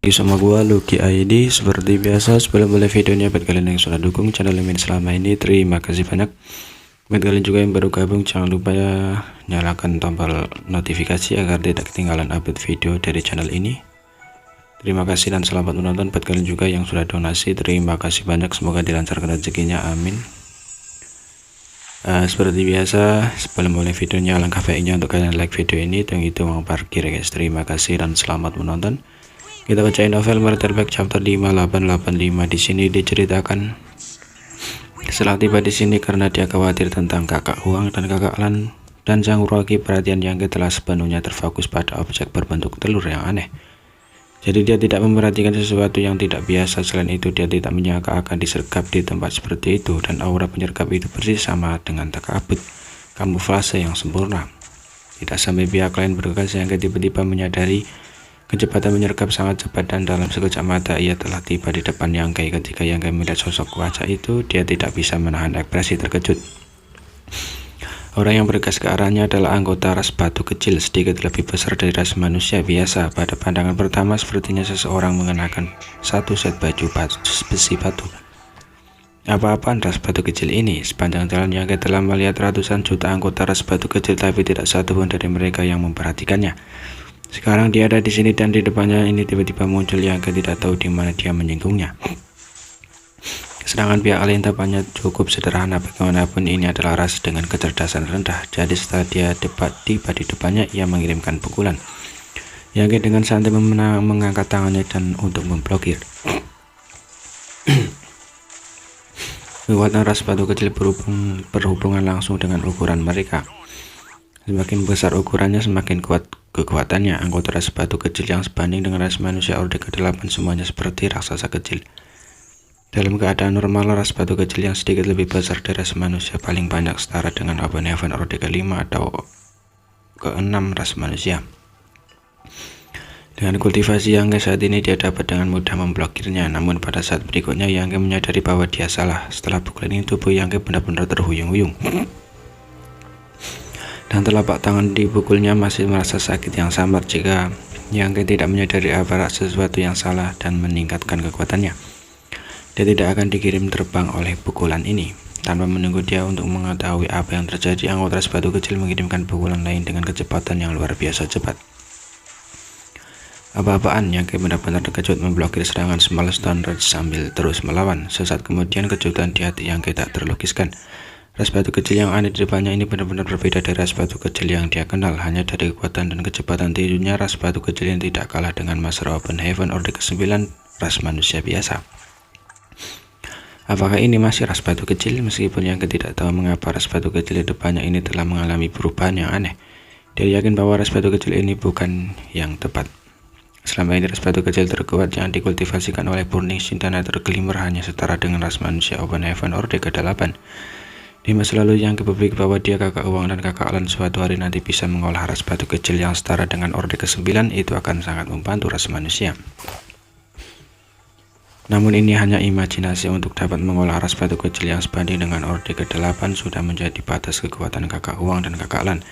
lagi sama gua Lucky ID. Seperti biasa, sebelum mulai videonya, buat kalian yang sudah dukung channel ini selama ini, terima kasih banyak. Buat kalian juga yang baru gabung, jangan lupa ya nyalakan tombol notifikasi agar tidak ketinggalan update video dari channel ini. Terima kasih dan selamat menonton. Buat kalian juga yang sudah donasi, terima kasih banyak, semoga dilancarkan rezekinya, amin. Seperti biasa, sebelum mulai videonya, alangkah baiknya untuk kalian like video ini dan itu mau parkir guys. Terima kasih dan selamat menonton. Kita bacain novel Murder Back chapter 5885. Di sini diceritakan setelah tiba di sini karena dia khawatir tentang kakak Huang dan kakak Lan dan Zhang Ruoqi, perhatian Yang telah sepenuhnya terfokus pada objek berbentuk telur yang aneh. Jadi dia tidak memperhatikan sesuatu yang tidak biasa. Selain itu, dia tidak menyangka akan disergap di tempat seperti itu, dan aura penyergap itu persis sama dengan takabut kamuflase yang sempurna. Tidak sampai pihak lain bergegas, Yang tiba-tiba menyadari kecepatan menyergap sangat cepat, dan dalam sekejap mata ia telah tiba di depan Yang. Ketika Yang melihat sosok wajah itu, dia tidak bisa menahan ekspresi terkejut. Orang yang bergegas ke arahnya adalah anggota ras batu kecil, sedikit lebih besar dari ras manusia biasa. Pada pandangan pertama, sepertinya seseorang mengenakan satu set baju besi batu. Apa-apaan ras batu kecil ini? Sepanjang jalan Yang telah melihat ratusan juta anggota ras batu kecil, tapi tidak satu pun dari mereka yang memperhatikannya. Sekarang dia ada di sini dan di depannya ini tiba-tiba muncul Yang tidak tahu di mana dia menyinggungnya. Sedangkan pihak lain tampaknya cukup sederhana. Bagaimanapun ini adalah ras dengan kecerdasan rendah. Jadi setelah dia tiba di depannya, ia mengirimkan pukulan. Yang dengan santai mengangkat tangannya dan untuk memblokir. Kekuatan ras batu kecil berhubungan langsung dengan ukuran mereka. Semakin besar ukurannya, semakin kuat kekuatannya. Anggota ras batu kecil yang sebanding dengan ras manusia Orde ke-8 semuanya seperti raksasa kecil. Dalam keadaan normal, ras batu kecil yang sedikit lebih besar dari ras manusia paling banyak setara dengan Abominable Orde ke-5 atau ke-6 ras manusia. Dengan kultivasi Yang saat ini, dia dapat dengan mudah memblokirnya. Namun pada saat berikutnya, Yang menyadari bahwa dia salah. Setelah pukulan ini, tubuh Yang benar-benar terhuyung-huyung. Dan telapak tangan dipukulnya masih merasa sakit yang samar. Jika Yang tidak menyadari aparat sesuatu yang salah dan meningkatkan kekuatannya, dia tidak akan dikirim terbang oleh pukulan ini. Tanpa menunggu dia untuk mengetahui apa yang terjadi, anggota ras batu kecil mengirimkan pukulan lain dengan kecepatan yang luar biasa cepat. Apa-apaan? Yang benar-benar terkejut memblokir serangan Small Stone Rage sambil terus melawan. Sesaat kemudian, kejutan di hati Yang tak terlukiskan. Ras batu kecil yang aneh di depannya ini benar-benar berbeda dari ras batu kecil yang dia kenal. Hanya dari kekuatan dan kecepatan tinjunya, ras batu kecil yang tidak kalah dengan Master Open Heaven Orde ke-9 ras manusia biasa. Apakah ini masih ras batu kecil? Meskipun Yang tidak tahu mengapa ras batu kecil di depannya ini telah mengalami perubahan yang aneh, dia yakin bahwa ras batu kecil ini bukan yang tepat. Selama ini ras batu kecil terkuat yang dikultivasikan oleh Burning Shin dan Nether Glimmer hanya setara dengan ras manusia Open Heaven Orde ke-8. Di masa lalu Yang berpikir bahwa dia, kakak Huang dan kakak Lan suatu hari nanti bisa mengolah ras batu kecil yang setara dengan Orde ke-9. Itu akan sangat membantu ras manusia. Namun ini hanya imajinasi. Untuk dapat mengolah ras batu kecil yang sebanding dengan Orde ke-8 sudah menjadi batas kekuatan kakak Huang dan kakak Lan.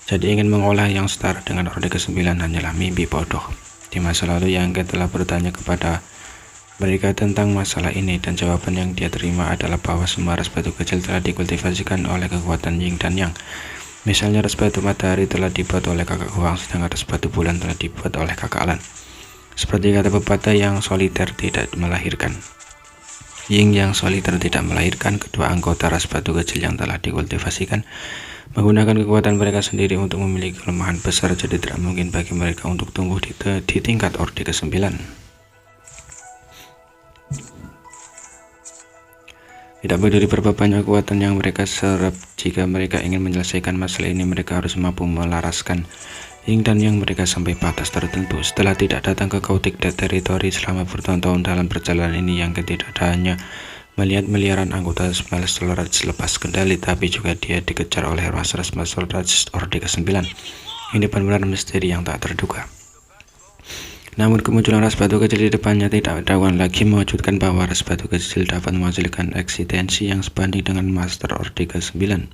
Jadi ingin mengolah yang setara dengan Orde ke-9 hanyalah mimpi bodoh. Di masa lalu Yang telah bertanya kepada mereka tentang masalah ini, dan jawaban yang dia terima adalah bahwa semua ras batu kecil telah dikultivasikan oleh kekuatan Yin dan Yang. Misalnya ras batu matahari telah dibuat oleh kakak Huang, sedangkan ras batu bulan telah dibuat oleh kakak Lan. Seperti kata pepatah, yang soliter tidak melahirkan. Yin yang soliter tidak melahirkan. Kedua anggota ras batu kecil yang telah dikultivasikan menggunakan kekuatan mereka sendiri untuk memiliki kelemahan besar, jadi tidak mungkin bagi mereka untuk tumbuh di tingkat Orde ke-9. Tidak peduli berapa banyak kekuatan yang mereka serap, jika mereka ingin menyelesaikan masalah ini, mereka harus mampu melaraskan Yin dan Yang mereka sampai batas tertentu. Setelah tidak datang ke Chaotic Death Territory selama bertahun-tahun dalam perjalanan ini, Yang tidak hanya melihat miliaran anggota Master Rage lepas kendali, tapi juga dia dikejar oleh Master Rage Orde ke-9. Ini benar-benar misteri yang tak terduga. Namun kemunculan ras batu kecil di depannya tidak dapat lagi mewujudkan bahwa ras batu kecil dapat menghasilkan eksistensi yang sebanding dengan Master Orde ke-9.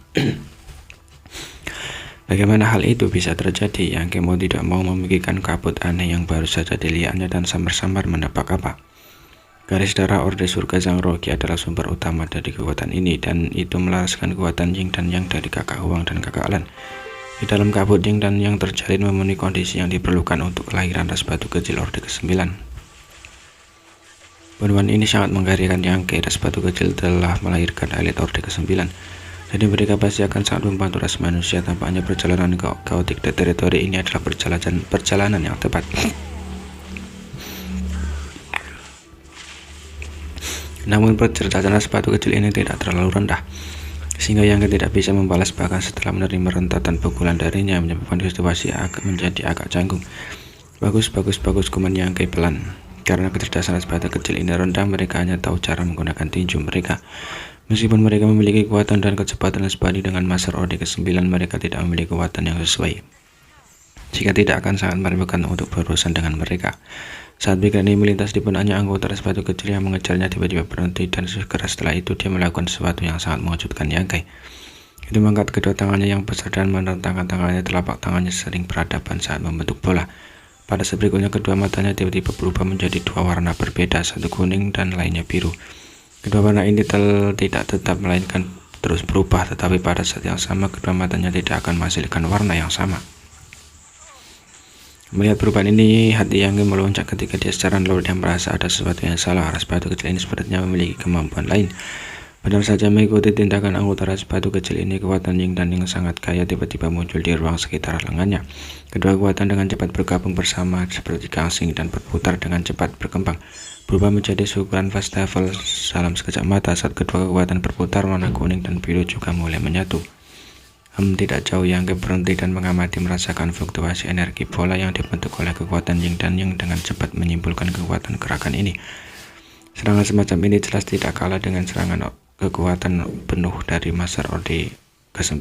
Bagaimana hal itu bisa terjadi? Yang mau tidak mau memikirkan kabut aneh yang baru saja dilihatnya dan samar-samar menebak apa. Garis darah Orde Surga Sang Rogi adalah sumber utama dari kekuatan ini, dan itu melaraskan kekuatan Yin dan Yang dari kakak Huang dan kakak Lan. Di dalam kabut Yin dan Yang terjalin memenuhi kondisi yang diperlukan untuk kelahiran ras batu kecil Orde ke-9. Penemuan ini sangat menggairahkan Yang ras batu kecil telah melahirkan elit Orde ke-9. Jadi mereka pasti akan sangat membantu ras manusia. Tampaknya perjalanan kaotik di teritori ini adalah perjalanan yang tepat. Namun percerdasan ras batu kecil ini tidak terlalu rendah, sehingga Yang tidak bisa membalas bahkan setelah menerima rentatan pukulan darinya, menyebabkan situasi menjadi agak canggung. Bagus, kuman Yang pelan. Karena kecerdasan ras batu kecil ini rendah, mereka hanya tahu cara menggunakan tinju mereka. Meskipun mereka memiliki kekuatan dan kecepatan sebanding dengan Master Orde ke-9, mereka tidak memiliki kekuatan yang sesuai, jika tidak akan sangat meremehkan untuk berurusan dengan mereka. Saat pikiran ini melintas di benaknya, anggota ras batu kecil yang mengejarnya tiba-tiba berhenti, dan segera setelah itu dia melakukan sesuatu yang sangat mengejutkan Yang. Itu mengangkat kedua tangannya yang besar dan merentangkan tangannya. Telapak tangannya sering berhadapan saat membentuk bola. Pada saat berikutnya, kedua matanya tiba-tiba berubah menjadi dua warna berbeda, satu kuning dan lainnya biru. Kedua warna ini tidak tetap melainkan terus berubah, tetapi pada saat yang sama kedua matanya tidak akan menghasilkan warna yang sama. Melihat perubahan ini, hati Yang melonjak ketika dia secara naluri dia merasa ada sesuatu yang salah. Ras batu kecil ini sepertinya memiliki kemampuan lain. Benar saja mengikuti tindakan anggota ras batu kecil ini, kekuatan Yin dan Yang sangat kaya tiba-tiba muncul di ruang sekitar lengannya. Kedua kekuatan dengan cepat bergabung bersama seperti gangsing dan berputar dengan cepat berkembang, berubah menjadi syukuran festival dalam sekejap mata. Saat kedua kekuatan berputar, warna kuning dan biru juga mulai menyatu. Tidak jauh Yang berhenti dan mengamati, merasakan fluktuasi energi bola yang dibentuk oleh kekuatan Yin dan Yang dengan cepat menyimpulkan kekuatan gerakan ini. Serangan semacam ini jelas tidak kalah dengan serangan kekuatan penuh dari Master Orde ke-9.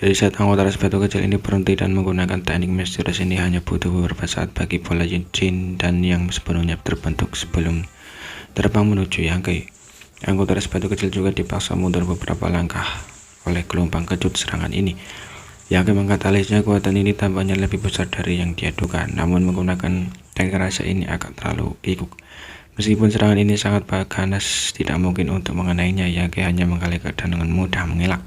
Jadi saat anggota ras batu kecil ini berhenti dan menggunakan teknik misterius ini, hanya butuh beberapa saat bagi bola Yin dan Yang sebelumnya terbentuk sebelum terbang menuju Yang. Anggota ras batu kecil juga dipaksa mundur beberapa langkah oleh gelombang kejut serangan ini. Yang mengangkat alisnya, kekuatan ini tampaknya lebih besar dari yang dia duga, namun menggunakan teknik rahasia ini agak terlalu kikuk. Meskipun serangan ini sangat ganas, tidak mungkin untuk mengenainya. Yang hanya mengalihkan dan dengan mudah mengelak.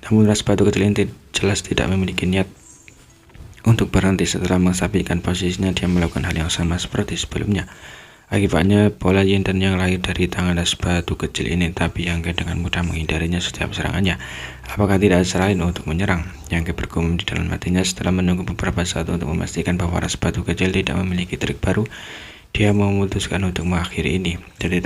Namun ras batu kecil ini jelas tidak memiliki niat untuk berhenti. Setelah menstabilkan posisinya, dia melakukan hal yang sama seperti sebelumnya. Akibatnya bola Yin dan Yang lahir dari tangan ras batu kecil ini, tapi Yang dengan mudah menghindarinya setiap serangannya. Apakah tidak ada cara lain untuk menyerang? Yang bergumam di dalam hatinya. Setelah menunggu beberapa saat untuk memastikan bahwa ras batu kecil tidak memiliki trik baru, dia memutuskan untuk mengakhiri ini. Jadi